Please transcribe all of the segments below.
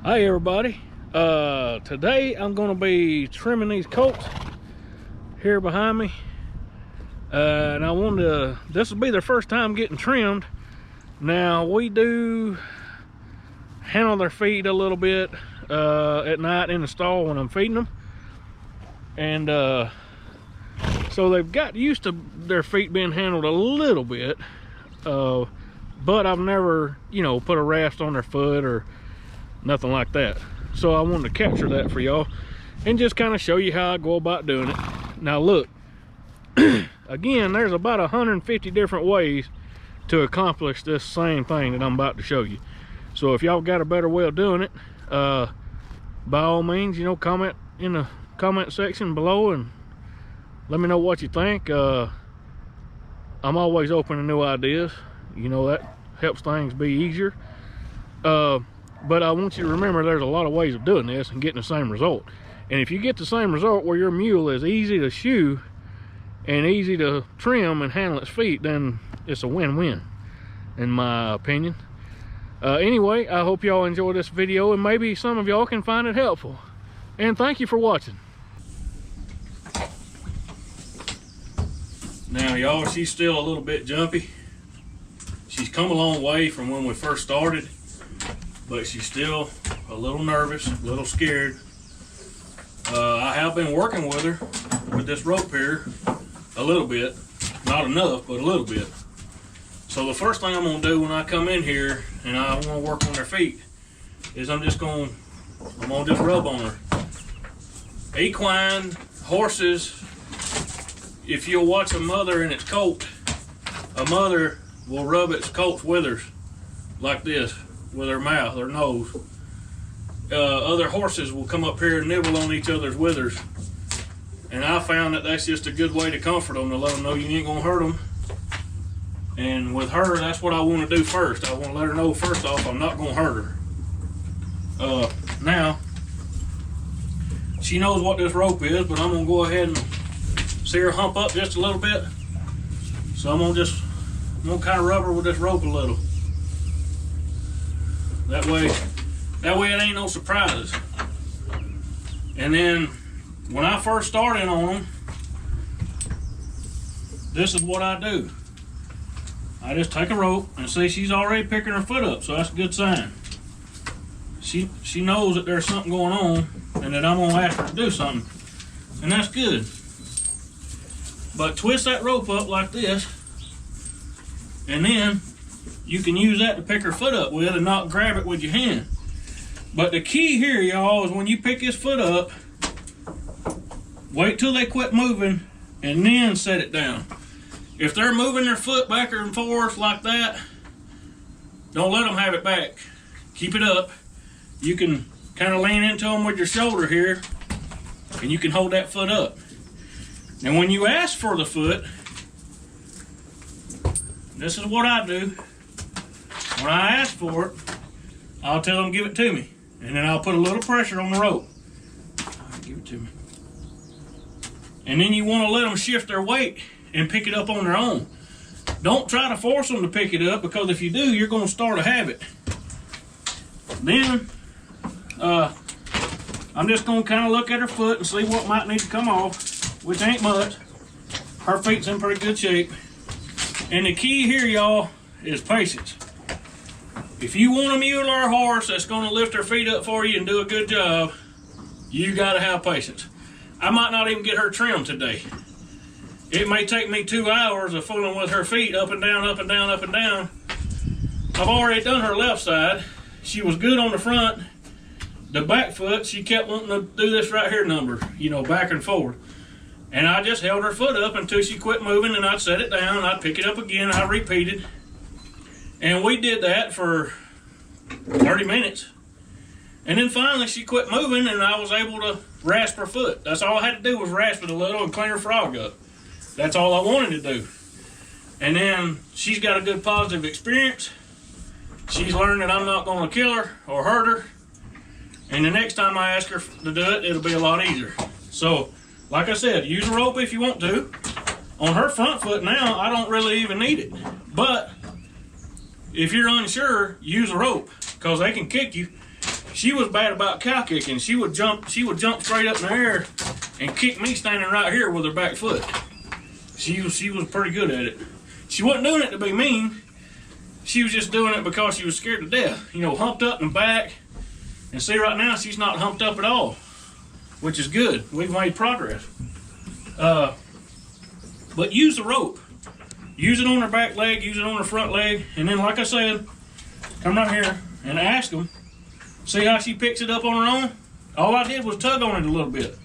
Hi everybody. Today I'm going to be trimming these colts here behind me, and I wanted to, this will be their first time getting trimmed. Now we do handle their feet a little bit at night in the stall when I'm feeding them, and so they've got used to their feet being handled a little bit, but I've never, put a rest on their foot or nothing like that. So I wanted to capture that for y'all and just kind of show you how I go about doing it. Now look, again, there's about 150 different ways to accomplish this same thing that I'm about to show you. So if y'all got a better way of doing it, by all means, comment in the comment section below and let me know what you think. I'm always open to new ideas. That helps things be easier. But I want you to remember there's a lot of ways of doing this and getting the same result. And if you get the same result where your mule is easy to shoe and easy to trim and handle its feet, then it's a win-win, in my opinion. Anyway, I hope y'all enjoy this video and maybe some of y'all can find it helpful. And thank you for watching. Now y'all, she's still a little bit jumpy. She's come a long way from when we first started, but she's still a little nervous, a little scared. I have been working with her with this rope here a little bit, not enough, but a little bit. So the first thing I'm gonna do when I come in here and I wanna work on her feet is I'm gonna just rub on her. Equine, horses, if you'll watch a mother and its colt, a mother will rub its colt's withers like this with her mouth, her nose. Other horses will come up here and nibble on each other's withers, and I found that that's just a good way to comfort them, to let them know you ain't gonna hurt them. And with her, that's what I want to do first. I want to let her know first off I'm not gonna hurt her. Now she knows what this rope is, but I'm gonna go ahead and see her hump up just a little bit. So I'm gonna kind of rub her with this rope a little. That way it ain't no surprises. And then when I first started on them, this is what I do. I just take a rope and see she's already picking her foot up, so that's a good sign. She knows that there's something going on and that I'm gonna ask her to do something, and that's good. But twist that rope up like this, and then you can use that to pick her foot up with and not grab it with your hand. But the key here, y'all, is when you pick his foot up, wait till they quit moving and then set it down. If they're moving their foot back and forth like that, don't let them have it back. Keep it up. You can kind of lean into them with your shoulder here, and you can hold that foot up. Now when you ask for the foot, this is what I do. When I ask for it, I'll tell them give it to me, and then I'll put a little pressure on the rope. Give it to me. And then you want to let them shift their weight and pick it up on their own. Don't try to force them to pick it up, because if you do, you're going to start a habit. Then I'm just going to kind of look at her foot and see what might need to come off, which ain't much. Her feet's in pretty good shape. And the key here, y'all, is patience. If you want a mule or a horse that's going to lift their feet up for you and do a good job, you got to have patience. I might not even get her trimmed today. It may take me 2 hours of fooling with her feet up and down, up and down, up and down. I've already done her left side. She was good on the front. The back foot, she kept wanting to do this right here number, back and forward. And I just held her foot up until she quit moving, and I'd set it down, I'd pick it up again, I repeated. And we did that for 30 minutes. And then finally she quit moving, and I was able to rasp her foot. That's all I had to do, was rasp it a little and clean her frog up. That's all I wanted to do. And then she's got a good positive experience. She's learned that I'm not going to kill her or hurt her. And the next time I ask her to do it, it'll be a lot easier. So, like I said, use a rope if you want to. On her front foot now, I don't really even need it. But if you're unsure, use a rope, because they can kick you she was bad about cow kicking. She would jump straight up in the air and kick me standing right here with her back foot. She was pretty good at it. She wasn't doing it to be mean. She was just doing it because she was scared to death. You know, humped up in the back. And see, right now she's not humped up at all, which is good. We've made progress. But use the rope. Use it on her back leg, use it on her front leg, and then, like I said, come right here and ask them. See how she picks it up on her own? All I did was tug on it a little bit.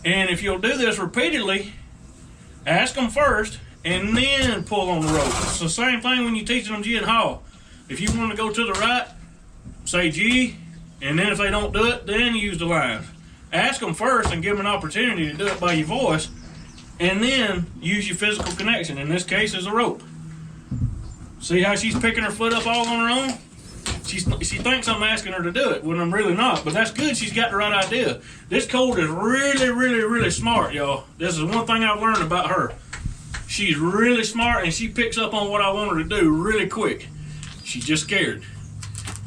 And if you'll do this repeatedly, ask them first, and then pull on the rope. It's the same thing when you're teaching them G and haw. If you want to go to the right, say G, and then if they don't do it, then use the lines. Ask them first and give them an opportunity to do it by your voice, and then use your physical connection. In this case, is a rope. See how she's picking her foot up all on her own? She thinks I'm asking her to do it when I'm really not, but that's good. She's got the right idea. This colt is really, really, really smart, y'all. This is one thing I've learned about her. She's really smart, and she picks up on what I want her to do really quick. She's just scared.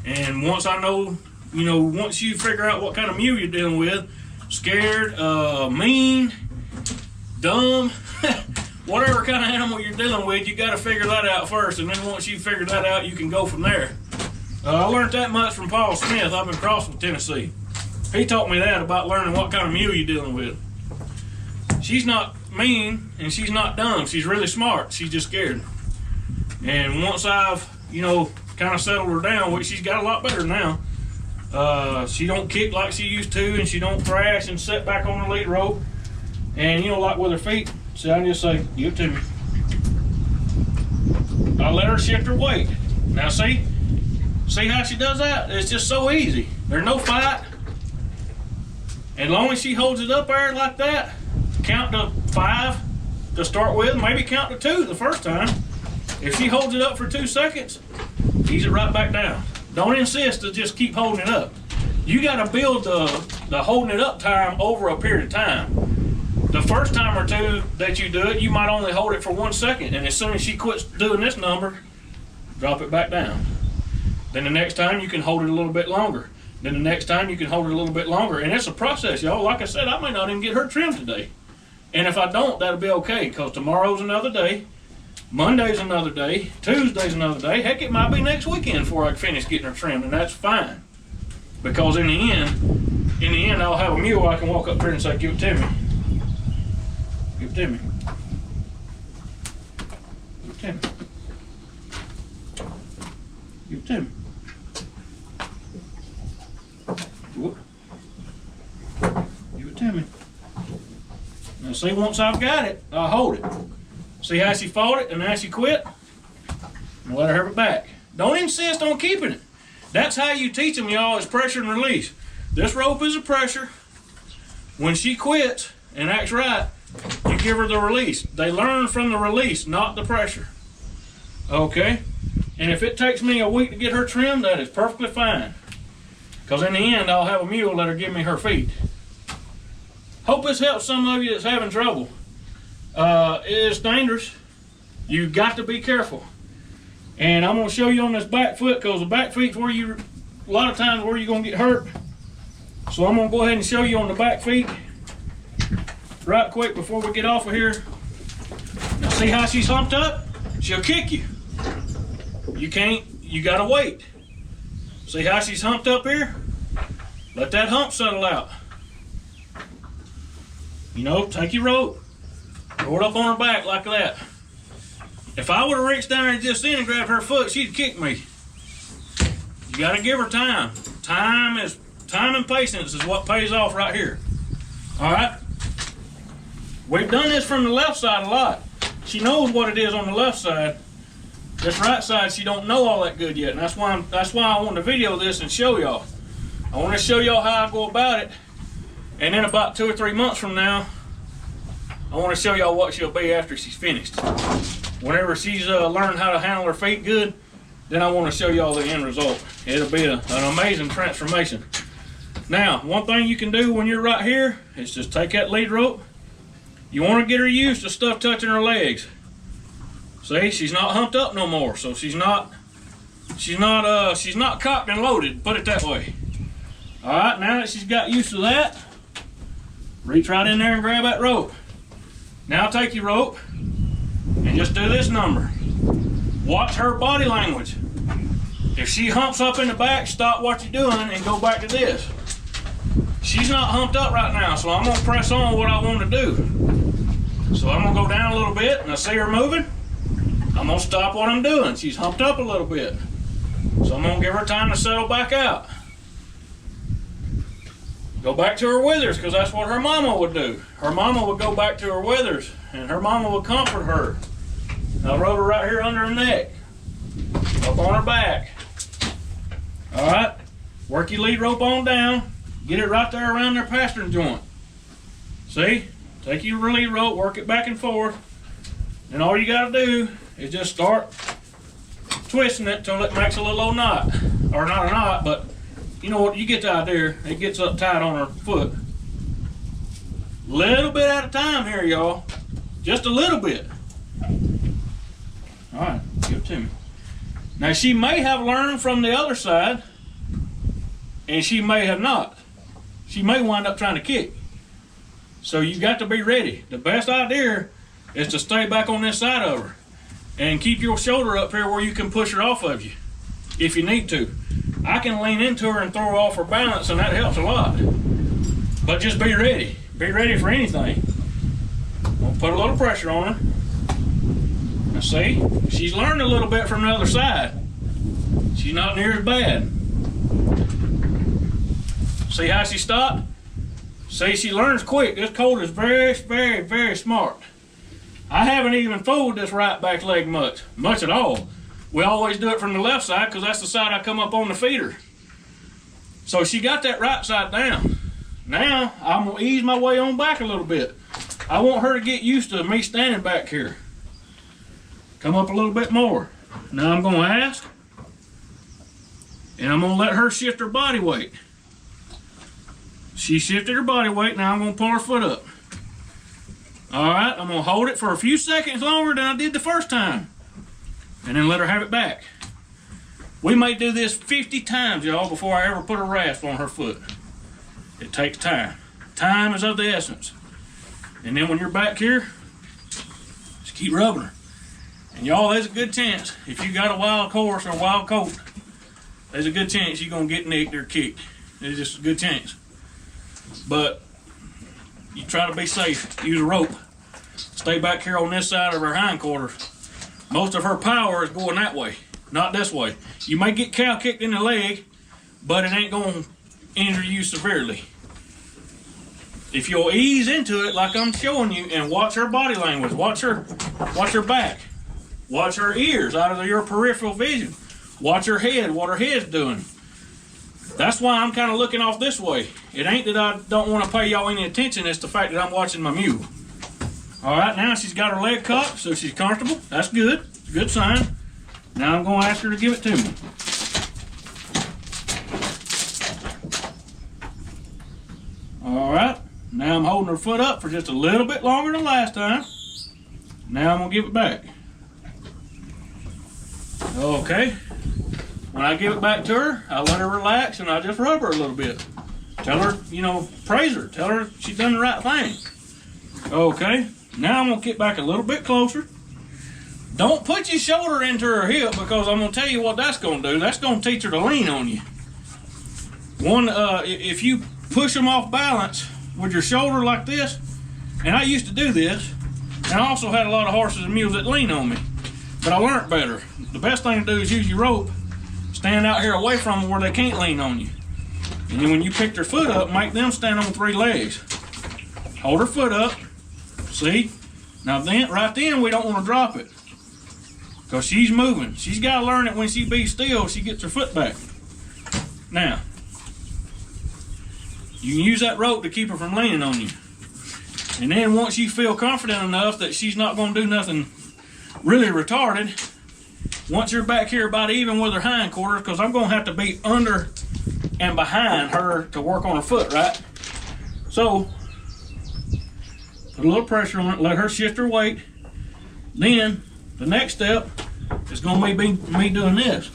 And once I know, you know, once you figure out what kind of mule you're dealing with, scared, mean, dumb, whatever kind of animal you're dealing with, you got to figure that out first. And then once you figure that out, you can go from there. I learned that much from Paul Smith up in Crossville, Tennessee. He taught me that about learning what kind of mule you're dealing with. She's not mean and she's not dumb. She's really smart. She's just scared. And once I've, you know, kind of settled her down, which she's got a lot better now. She don't kick like she used to, and she don't thrash and sit back on the lead rope. And you know, like with her feet, see, I just say, give it to me. I let her shift her weight. Now see how she does that? It's just so easy. There's no fight. As long as she holds it up there like that, count to 5 to start with, maybe count to 2 the first time. If she holds it up for 2 seconds, ease it right back down. Don't insist to just keep holding it up. You gotta build the holding it up time over a period of time. The first time or two that you do it, you might only hold it for 1 second, and as soon as she quits doing this number, drop it back down. Then the next time you can hold it a little bit longer. Then the next time you can hold it a little bit longer. And it's a process, y'all. Like I said, I may not even get her trimmed today. And if I don't, that'll be okay, because tomorrow's another day. Monday's another day. Tuesday's another day. Heck, it might be next weekend before I finish getting her trimmed, and that's fine. Because in the end, I'll have a mule I can walk up there and say, give it to me. Give it to me. Give it to me. Give it to me. Give it to me. Now see, once I've got it, I'll hold it. See how she fought it and now she quit? And let her have it back. Don't insist on keeping it. That's how you teach them, y'all, is pressure and release. This rope is a pressure. When she quits and acts right, you give her the release. They learn from the release, not the pressure. Okay? And if it takes me a week to get her trimmed, that is perfectly fine. Because in the end, I'll have a mule that'll give me her feet. Hope this helps some of you that's having trouble. It's dangerous. You've got to be careful. And I'm going to show you on this back foot, because the back feet's where you, a lot of times where you're going to get hurt. So I'm going to go ahead and show you on the back feet right quick before we get off of here. Now see how she's humped up? She'll kick you. You can't, you got to wait. See how she's humped up here? Let that hump settle out. You know, take your rope, throw it up on her back like that. If I would have reached down there just then and grabbed her foot, she'd kick me. You gotta give her time. Time and patience is what pays off right here. All right? We've done this from the left side a lot. She knows what it is on the left side. This right side, she don't know all that good yet, and that's why I want to video this and show y'all. I want to show y'all how I go about it, and then about 2 or 3 months from now, I want to show y'all what she'll be after she's finished. Whenever she's learned how to handle her feet good, then I want to show y'all the end result. It'll be an amazing transformation. Now, one thing you can do when you're right here is just take that lead rope. You want to get her used to stuff touching her legs. See, she's not humped up no more, so she's not cocked and loaded, put it that way. All right, now that she's got used to that, reach right in there and grab that rope. Now take your rope and just do this number. Watch her body language. If she humps up in the back, stop what you're doing and go back to this. She's not humped up right now, so I'm gonna press on what I want to do. So I'm gonna go down a little bit, and I see her moving. I'm gonna stop what I'm doing. She's humped up a little bit. So I'm gonna give her time to settle back out. Go back to her withers, because that's what her mama would do. Her mama would go back to her withers, and her mama would comfort her. I'll rub her right here under her neck, up on her back. All right, work your lead rope on down. Get it right there around their pastern joint. See? Take your lead rope, work it back and forth. And all you gotta do is just start twisting it till it makes a little old knot. Or not a knot, but you know what, you get the idea. It gets up tight on her foot. Little bit at a time here, y'all. Just a little bit. All right, give it to me. Now she may have learned from the other side, and she may have not. She may wind up trying to kick. So you got to be ready. The best idea is to stay back on this side of her and keep your shoulder up here where you can push her off of you if you need to. I can lean into her and throw her off her balance, and that helps a lot. But just be ready. Be ready for anything. We'll put a little pressure on her. Now see, she's learned a little bit from the other side. She's not near as bad. See how she stopped? See, she learns quick. This colt is very, very, very smart. I haven't even fooled this right back leg much at all. We always do it from the left side because that's the side I come up on the feeder. So she got that right side down. Now, I'm gonna ease my way on back a little bit. I want her to get used to me standing back here. Come up a little bit more. Now I'm gonna ask, and I'm gonna let her shift her body weight. She shifted her body weight, now I'm gonna pull her foot up. All right, I'm gonna hold it for a few seconds longer than I did the first time, and then let her have it back. We may do this 50 times, y'all, before I ever put a rasp on her foot. It takes time. Time is of the essence. And then when you're back here, just keep rubbing her. And y'all, there's a good chance, if you got a wild horse or a wild colt, there's a good chance you're gonna get nicked or kicked. There's just a good chance. But you try to be safe. Use a rope. Stay back here on this side of her hindquarters. Most of her power is going that way, not this way. You may get cow kicked in the leg, but it ain't gonna injure you severely. If you'll ease into it like I'm showing you and watch her body language, watch her back, watch her ears out of your peripheral vision, watch her head, what her head's doing. That's why I'm kind of looking off this way. It ain't that I don't want to pay y'all any attention, it's the fact that I'm watching my mule. All right, now she's got her leg cocked, so she's comfortable. That's good, good sign. Now I'm going to ask her to give it to me. All right, now I'm holding her foot up for just a little bit longer than last time. Now I'm gonna give it back. Okay. When I give it back to her, I let her relax and I just rub her a little bit. Tell her, you know, praise her. Tell her she's done the right thing. Okay, now I'm gonna get back a little bit closer. Don't put your shoulder into her hip because I'm gonna tell you what that's gonna do. That's gonna teach her to lean on you. If you push them off balance with your shoulder like this, and I used to do this, and I also had a lot of horses and mules that lean on me, but I learned better. The best thing to do is use your rope, stand out here away from them where they can't lean on you. And then when you pick their foot up, make them stand on 3 legs. Hold her foot up, see? Now then, right then, we don't want to drop it because she's moving. She's got to learn that when she be still, she gets her foot back. Now, you can use that rope to keep her from leaning on you. And then once you feel confident enough that she's not going to do nothing really retarded, once you're back here about even with her hindquarters, because I'm going to have to be under and behind her to work on her foot, right? So, put a little pressure on it, let her shift her weight. Then, the next step is going to be me doing this.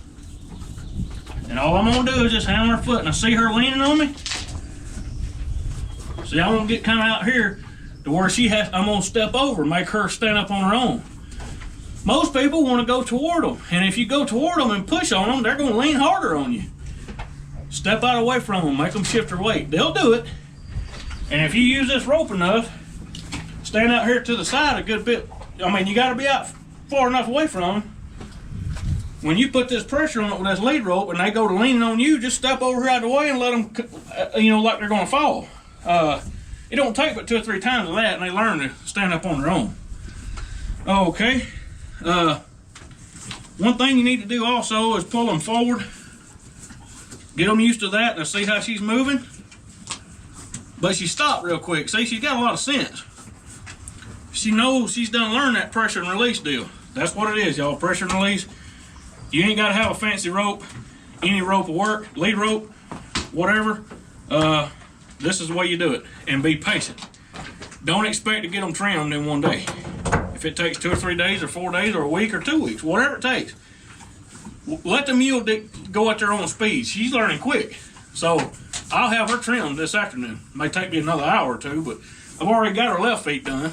And all I'm gonna do is just hammer her foot, and I see her leaning on me. See, I won't get kind of out here to where I'm gonna step over, make her stand up on her own. Most people want to go toward them, and if you go toward them and push on them, they're gonna lean harder on you. Step out away from them, make them shift their weight. They'll do it. And if you use this rope enough, stand out here to the side a good bit. I mean, you gotta be out far enough away from them. When you put this pressure on it with this lead rope and they go to leaning on you, just step over here out of the way and let them, like they're gonna fall. It don't take but 2 or 3 times of that and they learn to stand up on their own. Okay. One thing you need to do also is pull them forward. Get them used to that and see how she's moving. But she stopped real quick. See, she's got a lot of sense. She knows she's done learned that pressure and release deal. That's what it is, y'all, pressure and release. You ain't gotta have a fancy rope. Any rope will work, lead rope, whatever. This is the way you do it, and be patient. Don't expect to get them trimmed in one day. If it takes 2 or 3 days or 4 days or a week or 2 weeks, whatever it takes, let the mule go at their own speed. She's learning quick. So I'll have her trimmed this afternoon. It may take me another hour or 2, but I've already got her left feet done.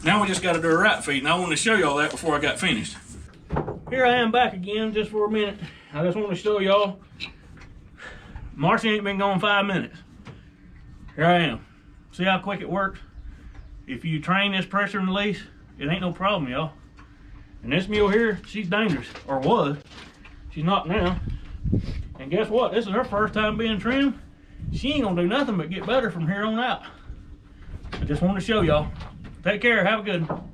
Now we just got to do her right feet, and I wanted to show y'all that before I got finished. Here I am back again just for a minute. I just want to show y'all. Marcy ain't been gone 5 minutes. Here I am. See how quick it works? If you train this pressure and release, it ain't no problem, y'all. And this mule here, she's dangerous, or was. She's not now. And guess what? This is her first time being trimmed. She ain't gonna do nothing but get better from here on out. I just wanted to show y'all. Take care, have a good one.